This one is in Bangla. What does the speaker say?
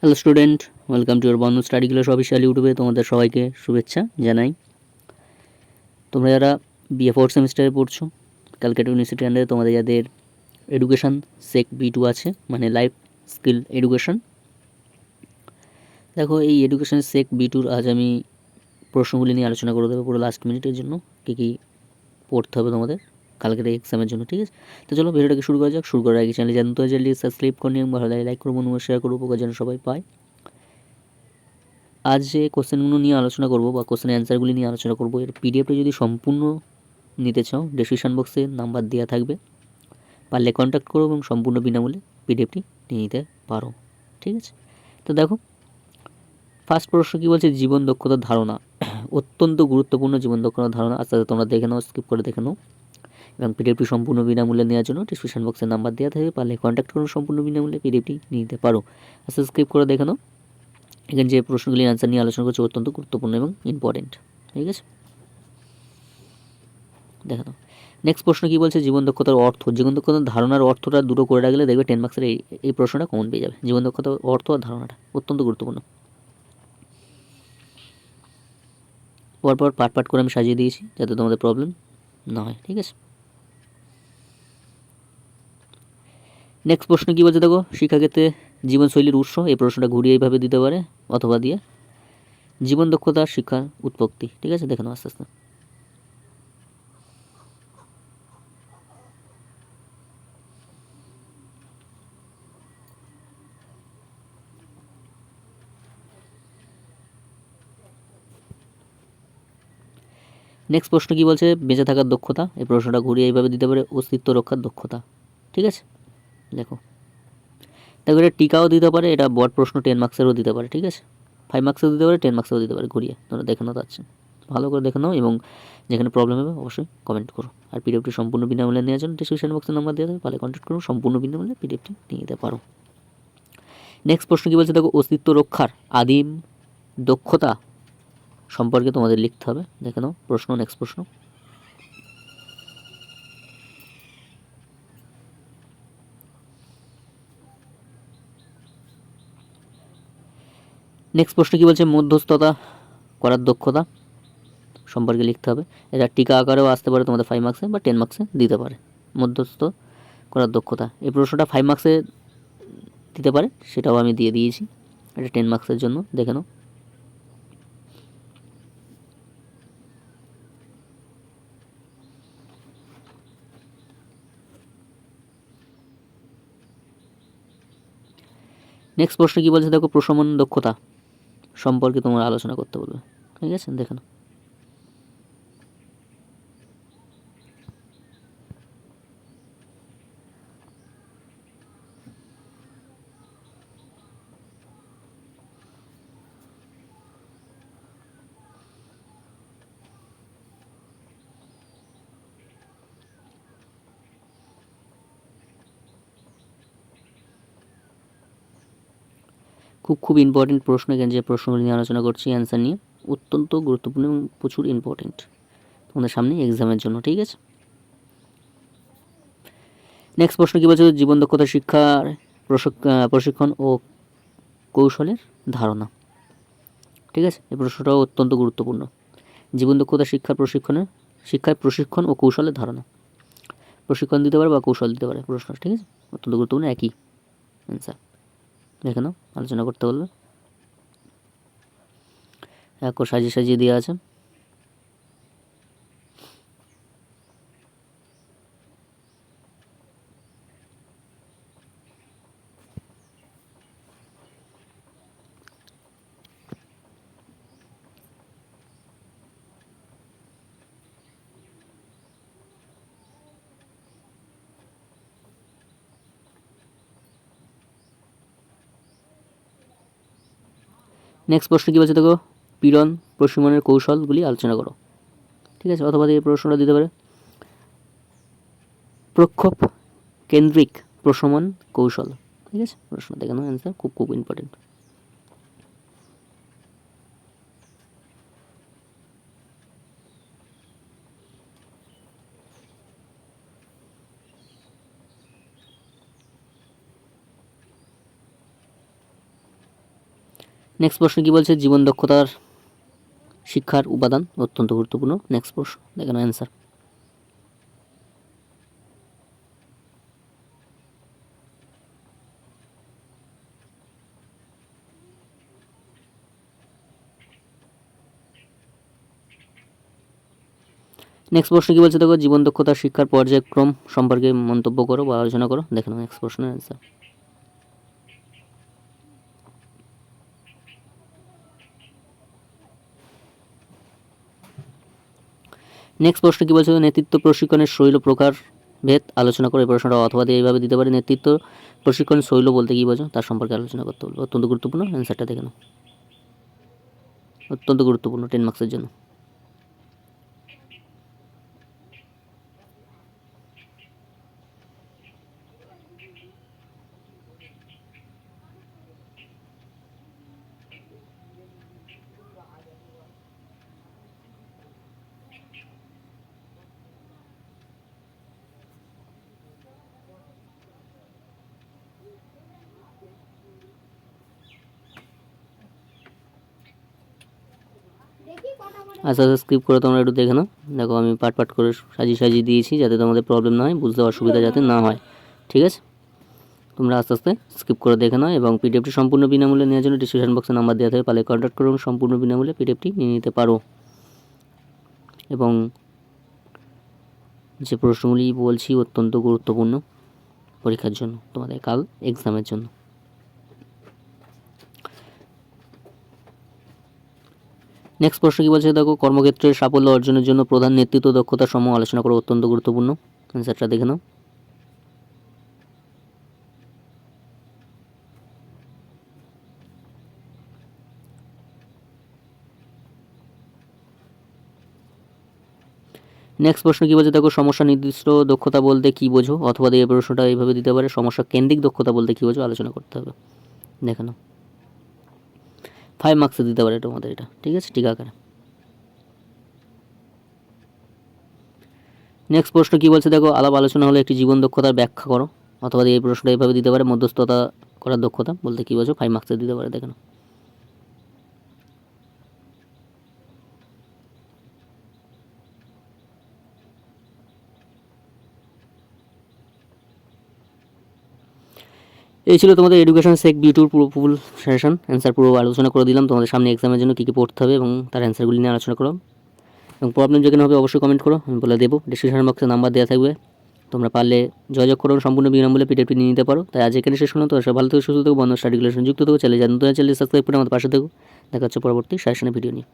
Hello student, welcome to your বন্ধু স্টাডি ক্লাস অফিসিয়াল ইউটিউবে তোমাদের সবাইকে শুভেচ্ছা জানাই। তোমরা যারা বিএ ফোর্থ সেমিস্টারে পড়ছো, ক্যালকাটা ইউনিভার্সিটি আন্ডারে তোমাদের যাদের এডুকেশন সেক B2 আছে, মানে লাইফ স্কিল এডুকেশন। দেখো, এই এডুকেশন সেক B2 আজ আমি প্রশ্নগুলি নিয়ে আলোচনা করে দেবো পুরো লাস্ট মিনিটের জন্য, কী কী পড়তে হবে তোমাদের কালকের এক্সামের জন্য। ঠিক আছে, তো চলো ভিডিওটাকে শুরু করা যাক। শুরু করার আগে চ্যানেলে জানতে হয় জলদি সাবস্ক্রাইব করে নিয়ে ভালো লাগে লাইক করবো, শেয়ার করবো, উপকার যেন সবাই পায়। আজ যে কোশ্চেনগুলো নিয়ে আলোচনা করব বা কোশ্চেনের অ্যান্সারগুলি নিয়ে আলোচনা করব, এর পিডিএফটা যদি সম্পূর্ণ নিতে চাও ডেসক্রিপশন বক্সে নাম্বার দেওয়া থাকবে, পারলে কন্ট্যাক্ট করো এবং সম্পূর্ণ বিনামূল্যে পিডিএফটি নিয়ে নিতে পারো। ঠিক আছে, তো দেখো ফার্স্ট প্রশ্ন কী বলছে, জীবন দক্ষতার ধারণা। অত্যন্ত গুরুত্বপূর্ণ জীবন দক্ষতার ধারণা। আস্তে আস্তে তোমরা দেখে নাও, স্কিপ করে দেখে নাও, এবং পিডিএফটি সম্পূর্ণ বিনামূল্যে নেওয়ার জন্য ডিসক্রিপশন বক্সে নাম্বার দেওয়া থাকবে, পারলে কন্ট্যাক্ট করো, সম্পূর্ণ বিনামূল্যে পিডিএফটি নিতে পারো। আস্তে স্কিপ করে দেখে নাও। এখানে যে প্রশ্নগুলির অ্যান্সার নিয়ে আলোচনা করছে অত্যন্ত গুরুত্বপূর্ণ এবং ইম্পর্টেন্ট। ঠিক আছে, দেখে নাও। নেক্সট প্রশ্ন কী বলছে, জীবন দক্ষতার অর্থ। জীবন দক্ষতার ধারণার অর্থটা দুটো করে রাখলে দেখবে 10 মার্কসের এই প্রশ্নটা কমন পেয়ে যাবে। জীবন দক্ষতার অর্থ আর ধারণাটা অত্যন্ত গুরুত্বপূর্ণ। পরপর পার্ট করে আমি সাজিয়ে দিয়েছি যাতে তোমাদের প্রবলেম না হয়। ঠিক আছে, নেক্সট প্রশ্ন কী বলছে দেখো, শিক্ষাক্ষেত্রে জীবনশৈলীর উৎস। এই প্রশ্নটা ঘুরিয়ে এইভাবে দিতে পারে অথবা দিয়ে জীবন দক্ষতা শিক্ষার উৎপত্তি। ঠিক আছে, দেখে নাও আস্তে আস্তে। নেক্সট প্রশ্ন কী বলছে, বেঁচে থাকার দক্ষতা। এই প্রশ্নটা ঘুরিয়ে এইভাবে দিতে পারে অস্তিত্ব রক্ষার দক্ষতা। ঠিক আছে, দেখো এটা টিকাও দিতে পারে, এটা বড় প্রশ্ন 10 মার্কসেরও দিতে পারে। ঠিক আছে, 5 মার্কসেরও দিতে পারে, 10 মার্কসেরও দিতে পারে। ঘুরিয়ে তোমরা দেখে নাও, যাচ্ছে ভালো করে দেখে নাও, এবং যেখানে প্রবলেম হবে অবশ্যই কমেন্ট করো। আর পিডিএফটি সম্পূর্ণ বিনামূল্যে নেওয়ার জন্য ডিসক্রিপশন বক্সে নাম্বার দেওয়া থাকবে, পারলে কন্ট্যাক্ট করুন, সম্পূর্ণ বিনামূল্যে পিডিএফটি নিয়ে নিতে পারো। নেক্সট প্রশ্ন কী বলছে দেখো, অস্তিত্ব রক্ষার আদিম দক্ষতা সম্পর্কে তোমাদের লিখতে হবে। দেখে নাও প্রশ্ন। নেক্সট প্রশ্ন, নেক্সট প্রশ্ন কী বলছে, মধ্যস্থতা করার দক্ষতা সম্পর্কে লিখতে হবে। এটা টিকা আকারেও আসতে পারে তোমাদের 5 মার্কসে বা 10 মার্কসে দিতে পারে। মধ্যস্থ করার দক্ষতা, এই প্রশ্নটা 5 মার্কসে দিতে পারে, সেটাও আমি দিয়ে দিয়েছি। এটা 10 মার্কসের জন্য, দেখে নাও। নেক্সট প্রশ্ন কী বলছে দেখো, প্রশমন দক্ষতা সম্পর্কে তোমরা আলোচনা করতে বলবে। ঠিক আছে, দেখে নাও। খুব ইম্পর্টেন্ট প্রশ্ন। এখানে যে প্রশ্নগুলি নিয়ে আলোচনা করছি অ্যান্সার নিয়ে, অত্যন্ত গুরুত্বপূর্ণ এবং প্রচুর ইম্পর্টেন্ট তোমাদের সামনে এক্সামের জন্য। ঠিক আছে, নেক্সট প্রশ্ন কী বলছে, জীবন দক্ষতা শিক্ষার প্রশিক্ষণ ও কৌশলের ধারণা। ঠিক আছে, এই প্রশ্নটাও অত্যন্ত গুরুত্বপূর্ণ। জীবন দক্ষতা শিক্ষায় প্রশিক্ষণ ও কৌশলের ধারণা। প্রশিক্ষণ দিতে পারে বা কৌশল দিতে পারে প্রশ্ন। ঠিক আছে, অত্যন্ত গুরুত্বপূর্ণ, একই অ্যান্সার। দেখে নাও, আলোচনা করতে বলবে, এক সাজিয়ে সাজিয়ে দেওয়া আছে। নেক্সট প্রশ্ন কী বলছে দেখো, পীড়ন প্রশমনের কৌশলগুলি আলোচনা করো। ঠিক আছে, অথবা এই প্রশ্নটা দিতে পারে প্রক্ষোভ কেন্দ্রিক প্রশমন কৌশল। ঠিক আছে, প্রশ্ন দেখে নাও, অ্যান্সার খুব ইম্পর্টেন্ট। নেক্সট প্রশ্ন কি বলছে, জীবন দক্ষতার শিক্ষার উপাদান অত্যন্ত গুরুত্বপূর্ণ। নেক্সট প্রশ্ন দেখেন অ্যান্সার। নেক্সট প্রশ্ন কি বলছে দেখো, জীবন দক্ষতার শিক্ষার পর্যায়ক্রম সম্পর্কে মন্তব্য করো বা আলোচনা করো। দেখে নাও নেক্সট প্রশ্নের অ্যান্সার। নেক্সট প্রশ্ন কি বলছে, নেতৃত্ব প্রশিক্ষণের শৈল প্রকার ভেদ আলোচনা করে। এই প্রশ্নটা অথবা দিয়ে এইভাবে দিতে পারে, নেতৃত্ব প্রশিক্ষণ শৈল বলতে কি বোঝো তার সম্পর্কে আলোচনা করতে বলবো। অত্যন্ত গুরুত্বপূর্ণ, অ্যান্সারটা দেখে নাও। অত্যন্ত গুরুত্বপূর্ণ 10 মার্কসের জন্য। আচ্ছা স্কিপ করে তোমরা একটু দেখে নাও। দেখো আমি পার্ট করে সাজিয়ে দিয়েছি যাতে তোমাদের প্রবলেম না হয়, বুঝতে অসুবিধা যাতে না হয়, ঠিক আছে। তোমরা আস্তে আস্তে স্কিপ করে দেখে নাও এবং পিডিএফটি সম্পূর্ণ বিনামূল্যে নেওয়ার জন্য ডিসক্রিপশন বক্সে নাম্বার দেওয়া থাকবে, পারলে কন্ট্যাক্ট করুন, সম্পূর্ণ বিনামূল্যে পিডিএফটি নিয়ে নিতে পারো। এবং যে প্রশ্নগুলি বলছি অত্যন্ত গুরুত্বপূর্ণ পরীক্ষার জন্য, তোমাদের কাল এক্সামের জন্য। নেক্সট প্রশ্ন কি বলছে দেখো, কর্মক্ষেত্রে সাফল্য অর্জনের জন্য প্রধান নেতৃত্ব দক্ষতা সমূহ আলোচনা করো। অত্যন্ত গুরুত্বপূর্ণ, অ্যান্সারটা দেখে নাও। নেক্সট প্রশ্ন কি বলছে দেখো, সমস্যা নির্দিষ্ট দক্ষতা বলতে কি বোঝো। অথবা এই প্রশ্নটা এইভাবে দিতে পারে, সমস্যা কেন্দ্রিক দক্ষতা বলতে কি বোঝো আলোচনা করতে হবে। দেখে নাও 5 মার্কসে দিতে পারে তোমাদের এটা, ঠিক আছে, ঠিক আকারে। নেক্সট প্রশ্ন কি বলছে দেখো, আলাপ আলোচনা হলো একটি জীবন দক্ষতার ব্যাখ্যা করো। অথবা এই প্রশ্নটা এইভাবে দিতে পারে, মধ্যস্থতা করার দক্ষতা বলতে কি বোঝো। 5 মার্কসে দিতে পারে, দেখে নাও। এই ছিল তোমাদের এডুকেশন সেক বিউটির পুরো ফুল সেশন, অ্যান্সার পুরো আলোচনা করে দিলাম। তোমাদের সামনে এক্সামের জন্য কী কী পড়তে হবে এবং তার অ্যান্সারগুলি নিয়ে আলোচনা করো। এবং প্রবলেম যেখানে হবে অবশ্যই কমেন্ট করো, আমি বলে দেবো। ডিসক্রিপশন বক্সে নাম্বার দেওয়া থাকবে, তোমরা পারলে যোগাযোগ করো, সম্পূর্ণ বিনামূল্যে পিডিএফটি নিয়ে নিতে পারো। তাই আজ এখানে শেষ করলাম। তো সব ভালো থেকে সুস্থ থেকো, বন্ধু স্টাডি রিলেশন যুক্ত থেকো, চ্যানেল সাবস্ক্রাইব করে আমাদের পাশে থেকো। দেখা হচ্ছে পরবর্তী সাজেশনের ভিডিও নিয়ে।